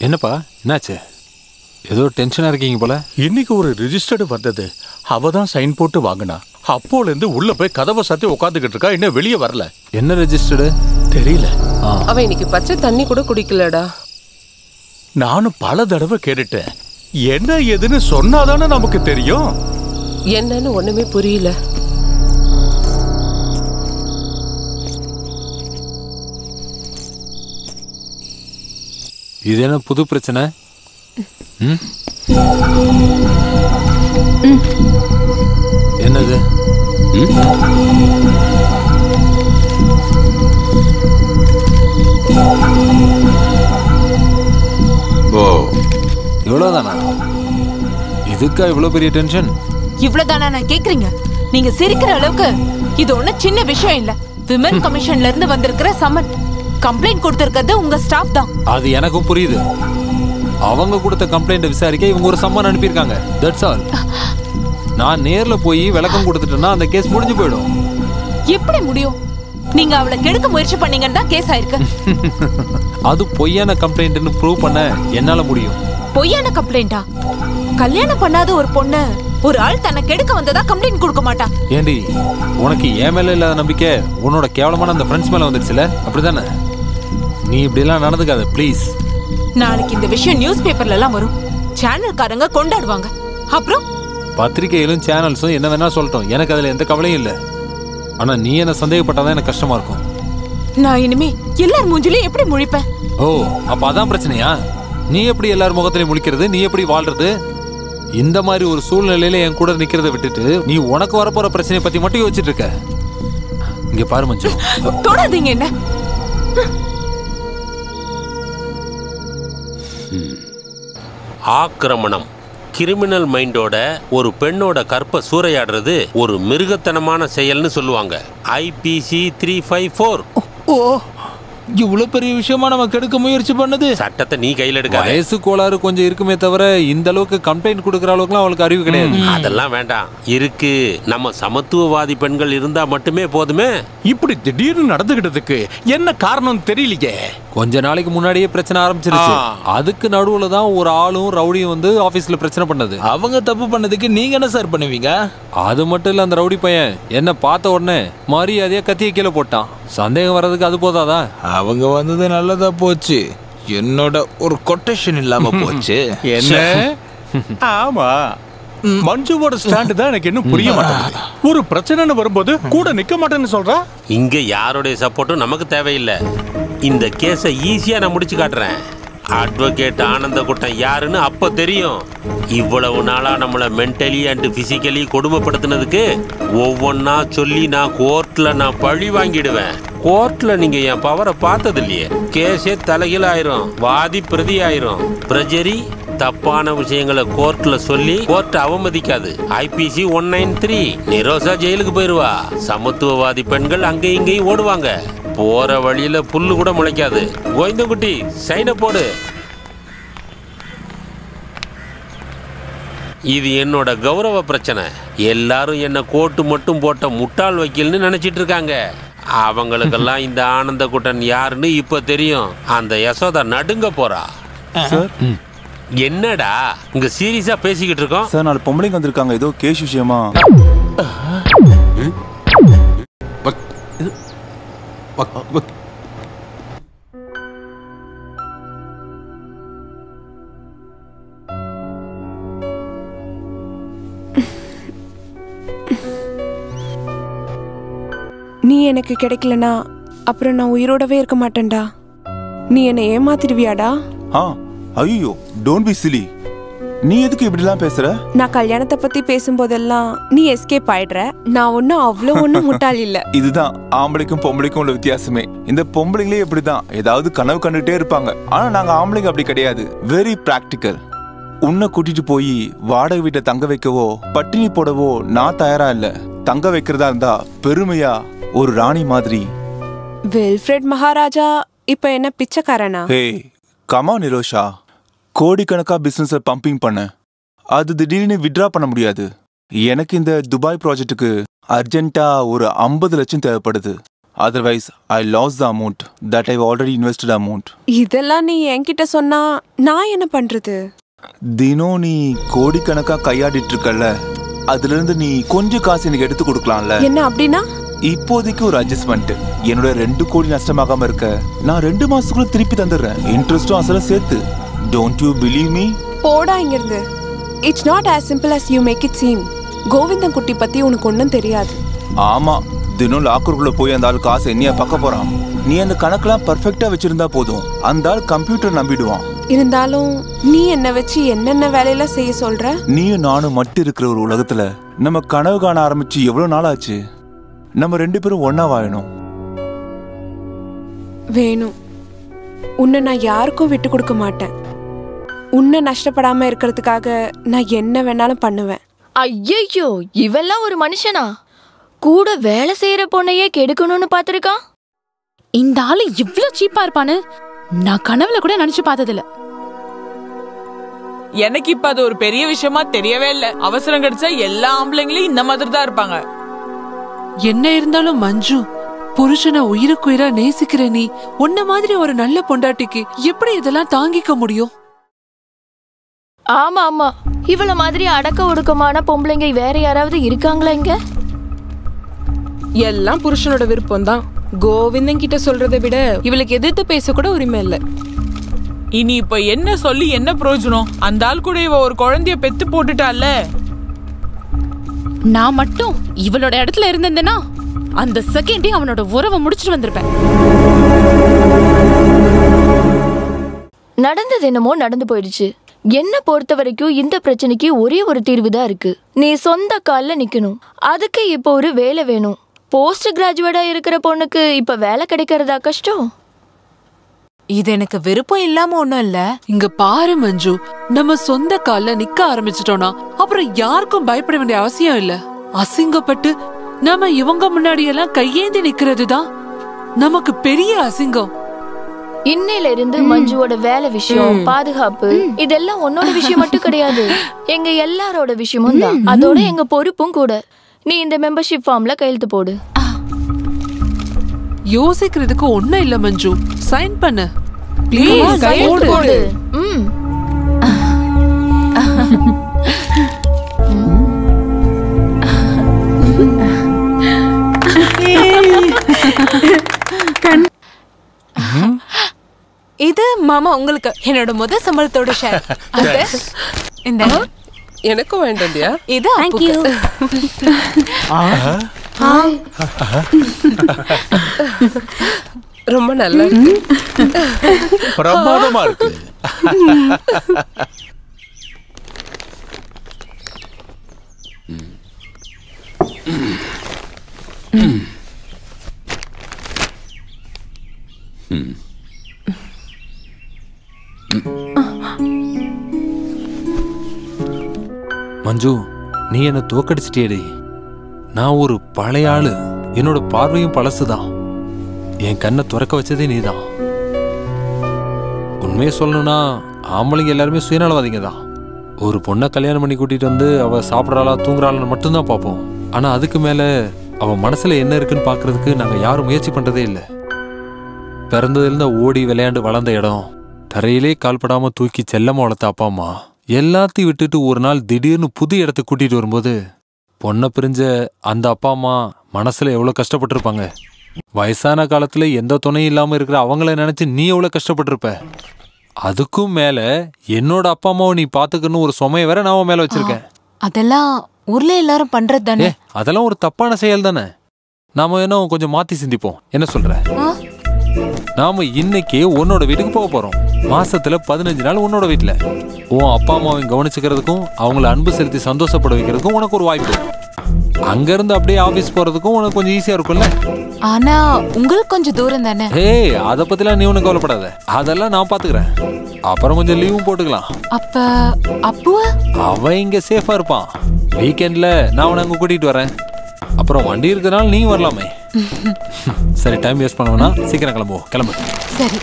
என்னப்பா என்னாச்சு? ஏதோ டென்ஷனா இருக்கீங்க போல. இன்னைக்கு ஒரு ரிஜிஸ்டர்டு வந்தது. அவ தான் சைன் போட்டு வாங்கினா. அப்போல இருந்து உள்ள போய் கதவை சாத்தி உட்காந்துக்கிட்டு இருக்கா. இன்னும் வெளியே வரல. என்ன ரெஜிஸ்டர்டு தெரியல. அவ இன்னைக்கு பச்சை தண்ணி கூட குடிக்கலடா. நானும் பல தடவை கேட்டுட்டேன். என்ன ஏதுன்னு சொன்னாதானே நமக்கு தெரியும். என்னன்னு ஒண்ணுமே புரியல. இது என்ன புது பிரச்சனை? என்னது? ஓ, இவ்வளவுதானா? இதுக்கா இவ்வளவு பெரிய டென்ஷன்? இவ்வளவுதானா நான் கேக்குறீங்க? நீங்க சிரிக்கிற அளவுக்கு இது ஒண்ணு சின்ன விஷயம் இல்ல. விமன் கமிஷன்ல இருந்து வந்திருக்கிற சம்மன். கம்ப்ளைண்ட் கொடுத்திருக்கிறது உங்க ஸ்டாஃப் தான். அது எனக்கும் புரியுது. அவங்க கொடுத்த கம்ப்ளைண்ட் விசாரிக்க இவங்க ஒரு சம்மன் அனுப்பியிருக்காங்க. That's all. நான் நேர்ல போய் விளக்கம் கொடுத்துட்டேன்னா அந்த கேஸ் முடிஞ்சு போயிடும். எப்படி முடியும்? நீங்க அவளை கெடுக்க முயற்சி பண்ணீங்கன்னு தான் கேஸ் ஆயிருக்கு. அது பொய்யான கம்ப்ளைண்ட்னு ப்ரூவ் பண்ண என்னால முடியும். பொய்யான கம்ப்ளைண்டா? கல்யாணம் பண்ணாத ஒரு பொண்ணு ஒரு ஆள் தன்னை கெடுக்க வந்ததா கம்ப்ளைண்ட் கொடுக்க மாட்டா. ஏண்டி, உனக்கு என் மேல இல்லாத நம்பிக்கை உன்னோட கேவலமான அந்த ஃப்ரெண்ட்ஸ் மேல வந்துருச்சுல, அப்படிதானே? நீ இப்படி எல்லாம் நடந்துக்காத ப்ளீஸ். நாளைக்கு இந்த விஷயம் நியூஸ் பேப்பர்ல எல்லாம் வரும். சேனல்காரங்க கொண்டாடுவாங்க. அப்புறம் பத்திரிகையிலும் சேனல்ஸும் என்ன வேணா சொல்லட்டும், எனக்கு அதுல எந்த கவலையும் இல்லை. ஆனா நீ என்ன சந்தேகப்பட்டாதான் எனக்கு கஷ்டமா இருக்கும். நான் இனிமே எல்லார் மூஞ்சிலையும் எப்படி முழிப்பேன்? ஓ, அப்ப அதான் பிரச்சனையா? நீ எப்படி எல்லார் முகத்திலையும் முழிக்கிறது? நீ எப்படி வாழ்றது? இந்த மாதிரி ஒரு சூழ்நிலையில என் கூட நிக்கிறத விட்டுட்டு நீ உனக்கு வரப்போற பிரச்சனையை பத்தி மட்டும் யோசிச்சுட்டு இருக்க. இங்க பாரு மஞ்சு, தொடாதீங்க என்ன. ஆக்கிரமணம், கிரிமினல் மைண்டோட ஒரு பெண்ணோட கற்பை சூறையாடுறது ஒரு மிருகத்தனமான செயல்னு சொல்லுவாங்க. IPC 354. ஓ, இவ்வளவு பெரிய விஷயமா நம்ம கெடுக்க முயற்சி பண்ணது. சட்டத்தை நீ கையில் எடுக்க. வயசு கோளாறு கொஞ்சம் இருக்குமே தவிர இந்த அளவுக்கு கம்ப்ளைண்ட் கொடுக்கற அளவுக்குலாம் அவளுக்கு அறிவு கிடையாது. அதெல்லாம் வேண்டாம். இருக்கு, நம்ம சமத்துவவாதி பெண்கள் இருந்தா மட்டுமே போதுமே. இப்படி திடீர்னு நடந்துகிட்டதுக்கு என்ன காரணம் தெரியலையே. கொஞ்ச நாளைக்கு முன்னாடியே பிரச்சனை ஆரம்பிச்சிருச்சு. அதுக்கு நடுவுல தான் ஒரு ஆளும் ரவுடியும் வந்து ஆபீஸ்ல பிரச்சனை பண்ணது. அவங்க தப்பு பண்ணதுக்கு நீங்க என்ன சார் பண்ணுவீங்க? அது மட்டும் இல்ல, அந்த ரவுடி பையன் என்ன பார்த்த உடனே மரியாதையா கத்திய கீழே போட்டான். சந்தேகம் வர்றதுக்கு அது போதாதா? அவங்க வந்தது நல்லதா போச்சு. என்னோட ஒரு கொட்டேஷன் இல்லாம போச்சு. என்ன? ஆமா, மஞ்சுவோட ஸ்டாண்ட் தான் எனக்கு இன்னும் புரிய மாட்டேங்குது. ஒரு பிரச்சனைன்னு வரும்போது கூட நிக்க மாட்டேன்னு சொல்றா. இங்க யாருடைய சப்போர்ட்டும் நமக்கு தேவையில்லை. இந்த கேஸை ஈஸியா நான் முடிச்சு காட்டுறேன். அட்வொகேட் ஆனந்தகுட்டன் யாருன்னு அப்ப தெரியும். இவ்வளவு நாளா நம்மளை மென்டலி அண்ட் பிசிக்கலி கொடுமைப்படுத்தினதுக்கு ஒவ்வொன்னா சொல்லி நான் கோர்ட்ல பழி வாங்கிடுவேன். கோர்ட்ல நீங்க என் பவரை பார்த்தது இல்லையே. கேஸே தலைகீழ ஆயிரும், வாதி பிரதி ஆயிரும். பிரஜரி தப்பான விஷயங்களை கோர்ட்ல சொல்லி கோர்ட் அவமதிக்காது. IPC 193. நிரோசா ஜெயிலுக்கு போயிருவா. சமத்துவவாதி பெண்கள் அங்கே இங்கேயும் ஓடுவாங்க. போற வழியில புல்லு கூட முளைக்காது. கோவிந்தங்குட்டி, சைனை போடு. இது என்னோட கௌரவ பிரச்சனை. எல்லாரும் என்ன கோட்டு மட்டும் போட்ட முட்டாள் வக்கீல்னு நினைச்சிட்டு இருக்காங்க. அவங்களுக்கெல்லாம் இந்த ஆனந்தகுட்டன் யாருன்னு இப்ப தெரியும். அந்த யசோதா நடுங்க போறா. என்னடா இங்க சீரியஸா பேசிக்கிட்டு இருக்கோம்? சார், நாலு பொம்பளைங்க வந்திருக்காங்க, ஏதோ கேஸ் விஷயமா. நீ எனக்கு கிடைக்கலனா அப்புறம் நான் உயிரோடவே இருக்க மாட்டேன்டா. நீ என்னை ஏமாத்திடுவியாடா? ஐயோ, டோன்ட் பி சிலி. நீ எதுக்கு இப்படிலாம் பேசுற? நான் கல்யாணத்தை பத்தி பேசும்போதெல்லாம் நீ எஸ்கேப் ஆயிடுற. நான் ஒன்னும் அவ்வளவு ஒன்னும் முட்டாள் இல்ல. இதுதான் ஆம்பளைக்கும் பொம்பளைக்கும் உள்ள வித்தியாசமே. இந்த பொம்பளைங்களே இப்படிதான், ஏதாவது கனவு கண்டுட்டே இருப்பாங்க. ஆனா நாங்க ஆம்பளைங்க அப்படி கிடையாது. Very practical. உன்னை கூட்டிட்டு போய் வாடகை வீட்டை தங்க வைக்கவோ பட்டினி போடவோ நான் தயாரா இல்ல. தங்க வைக்கிறதா இருந்தா பெருமையா ஒரு ராணி மாதிரி. வில்ஃப்ரெட் மகாராஜா இப்ப என்ன பிச்சைக்காரனா? ஹே கம் ஆன் நிரோஷா, கோடிக்கணக்கா பிசினஸை பம்பிங் பண்ண அது திடீர்னு வித்ட்ரா பண்ண முடியாது. எனக்கு இந்த துபாய் ப்ராஜெக்டுக்கு அர்ஜென்ட்டா ஒரு 50 லட்சம் தேவைப்படுது. Otherwise, I lost the amount that I've already invested amount. இதெல்லாம் நீ என்கிட்ட சொன்னா நான் என்ன பண்றது? தினம் நீ கோடிக்கணக்கா கையாடிட்டு இருக்கல்ல, அதுல இருந்து நீ கொஞ்சம் காசு எனக்கு எடுத்து கொடுக்கலாம்ல. என்ன அப்படின்னா? இப்போதைக்கு ஒரு அட்ஜஸ்ட்மெண்ட். என்னோட 2 கோடி நஷ்டமாகாம இருக்க நான் 2 மாசத்துக்குள்ள திருப்பி தந்துடுறேன். இன்ட்ரெஸ்டும் அசலும் சேர்த்து. Don't you believe me? போடா இங்கிருந்து. It's not as simple as you make it seem. Govindan குட்டி பத்தி உனக்கு ஒன்றும் தெரியாது. ஆமா, தினம் லாக்கருக்குள்ள போய் அந்த ஆள் காசு என்னையா பார்க்க போறான். நீ அந்த கணக்கெல்லாம் பர்ஃபெக்டா வச்சிருந்தா போதும், அந்த ஆள் கம்ப்யூட்டர் நம்பிடுவான். இருந்தாலும் நீ என்ன வச்சு என்னென்ன வேலையில செய்ய சொல்ற? நீயும் நானும் மட்டும் இருக்கிற ஒரு உலகத்துல நம்ம கனவு காண ஆரம்பிச்சு எவ்வளவு நாள் ஆச்சு? நம்ம 2 பேரும் ஒன்னா வாழணும். வேணும். உன்னை நான் யாருக்கும் விட்டு கொடுக்க மாட்டேன். உன்னை நஷ்டப்படாம இருக்கிறதுக்காக நான் என்ன வேணாலும் பண்ணுவேன். ஐயோ, இவெல்லாம் ஒரு மனுஷனா? கூட வேலை செய்யற பொண்ணையே கெடுக்கணும்னு பாத்திருக்கான். இந்த ஆளு இவ்ளோ சீப்பா இருப்பான்னு நான் கனவுல கூட நினைச்சு பார்த்ததில்ல. எனக்கு இப்ப அது ஒரு பெரிய விஷயமா தெரியவே இல்ல. அவசரம் கிடைச்சா எல்லா ஆம்பளைங்களும் இந்த மாதிரி தான் இருப்பாங்க. என்ன இருந்தாலும் மஞ்சு, புருஷனை உயிருக்குயிரா நேசிக்கிற நீ உன்ன மாதிரி ஒரு நல்ல பொண்டாட்டிக்கு எப்படி இதெல்லாம் தாங்கிக்க முடியும்? ஆமா ஆமா, இவள மாதிரி அடக்க ஒடுக்கமான பொம்பளைங்க வேற யாராவது இருக்காங்களா இங்க? எல்லாம் புருஷனோட விருப்பம் தான். கோவிந்தன் கிட்ட சொல்றதை விட இவளுக்கு எதிர்த்து பேச கூட உரிமை இல்லை. இனி இப்ப என்ன சொல்லி என்ன பிரயோஜனம்? அந்த ஆள் கூட இவ ஒரு குழந்தைய பெத்து போட்டுட்டால. நான் மட்டும் இவளோட இடத்துல இருந்தேன்னா அந்த செகண்டே அவனோட உறவை முடிச்சிட்டு வந்திருப்பேன். நடந்தது என்னமோ நடந்து போயிடுச்சு. என்ன பொறுத்த வரைக்கும் இந்த பிரச்சனைக்கு ஒரே ஒரு தீர்வு தான் இருக்கு. நீ சொந்த கால்ல நிக்கணும். அதுக்கு இப்போ ஒரு வேலை வேணும். போஸ்ட் கிராஜுவேட்டா இருக்கிற பொண்ணுக்கு இப்ப வேலை கிடைக்கிறதா கஷ்டம்? இது எனக்கு விருப்பம் இல்லாம ஒண்ணும் இல்ல. இங்க பாரு மஞ்சு, நம்ம சொந்த கால்ல நிக்க ஆரம்பிச்சிட்டோம்னா அப்புறம் யாருக்கும் பயப்பட வேண்டிய அவசியம் இல்ல. அசிங்கப்பட்டு நம்ம இவங்க முன்னாடி எல்லாம் கையேந்தி நிக்கிறது தான் நமக்கு பெரிய அசிங்கம். இன்னையில இருந்து மஞ்சுவோட வேலை விஷயம், பாதுகாப்பு இதெல்லாம் உன்னோட விஷயம் மட்டும் கிடையாது, எங்க எல்லாரோட விஷயமும் தான். அதோட எங்க பொறுப்பும் கூட. நீ இந்த மெம்பர்ஷிப் ஃபார்ம்ல கையெழுத்து போடு. யோசிக்கிறதுக்கு ஒண்ணும் இல்ல மஞ்சு, சைன் பண்ணு ப்ளீஸ். கையெழுத்து போடு. இது மாமா உங்களுக்கு என்னோட முதல் சம்பளத்தோட ஷேர். இந்த எனக்கும் வேண்டாம்டியா? இது Thank you. ரொம்ப நல்லா இருக்கு. பிரமாதமா இருக்கு. மஞ்சு, நீ என்ன தோக்கடிச்சிட்டேடி. நான் ஒரு பழைய ஆளு. என்னோட பார்வையும் பழசுதான். என் கண்ணை துறக்க வச்சதே நீதான். உண்மையை சொல்லணும்னா ஆம்பளைங்க எல்லாருமே சுயநலவாதிங்க தான். ஒரு பொண்ணை கல்யாணம் பண்ணி கூட்டிட்டு வந்து அவ சாப்பிட்றாளா தூங்குறாளான்னு மட்டும்தான் பார்ப்போம். ஆனா அதுக்கு மேல அவ மனசுல என்ன இருக்குன்னு பாக்குறதுக்கு நாங்க யாரும் முயற்சி பண்றதே இல்லை. பிறந்ததுலேருந்து ஓடி விளையாண்டு வளர்ந்த இடம், தரையிலே கால்படாம தூக்கி செல்லமா வளர்த்த அப்பா அம்மா எல்லாத்தையும் விட்டுட்டு ஒரு நாள் திடீர்னு புது இடத்துக்கு கூட்டிட்டு வரும்போது பொண்ணை பிரிஞ்ச அந்த அப்பா அம்மா மனசுல எவ்வளவு கஷ்டப்பட்டிருப்பாங்க. வயசான காலத்துல எந்த துணையும் இல்லாம இருக்கிற அவங்கள நினைச்சு நீ எவ்வளவு கஷ்டப்பட்டிருப்ப. அதுக்கும் மேல என்னோட அப்பா அம்மாவை நீ பாத்துக்கணும் ஒரு சுமையை வேற நான் மேல வச்சிருக்கேன். அதெல்லாம் ஊர்ல எல்லாரும் பண்றது தானே. அதெல்லாம் ஒரு தப்பான செயல் தானே. நாம என்ன கொஞ்சம் மாத்தி சிந்திப்போம். என்ன சொல்ற? நாம இன்னைக்கு உன்னோட வீட்டுக்கு போக போறோம். மாசத்துல 15 நாள் உன்னோட வீட்டுல உன் அப்பா அம்மாவையும் கவனிச்சுக்கிறதுக்கும் அவங்கள அன்பு செலுத்தி சந்தோஷப்பட வைக்கிறதுக்கும் உனக்கு ஒரு வாய்ப்பு. அங்க இருந்து அப்படியே ஆபீஸ் போறதுக்கும் உனக்கு கொஞ்சம் ஈஸியா இருக்கும்ல. ஆனா உங்களுக்கு கொஞ்சம் தூரம் தானே. ஏய், அத பத்திலாம் நீ ஒன்னும் கவலைப்படாத. அதெல்லாம் நான் பாத்துக்கிறேன். அப்புறம் கொஞ்சம் லீவும் போட்டுக்கலாம். அப்ப அப்புவ அவன் இங்க சேஃபா இருப்பான். வீக்கெண்ட்ல நான் உன்னை அங்க கூட்டிட்டு வரேன். அப்புறம் வண்டி இருக்கிறனால நீ வரலாமே. சரி, டைம் வேஸ்ட் பண்ண வேணாம். சீக்கிரம் கிளம்புவோம். கிளம்பு. சரி.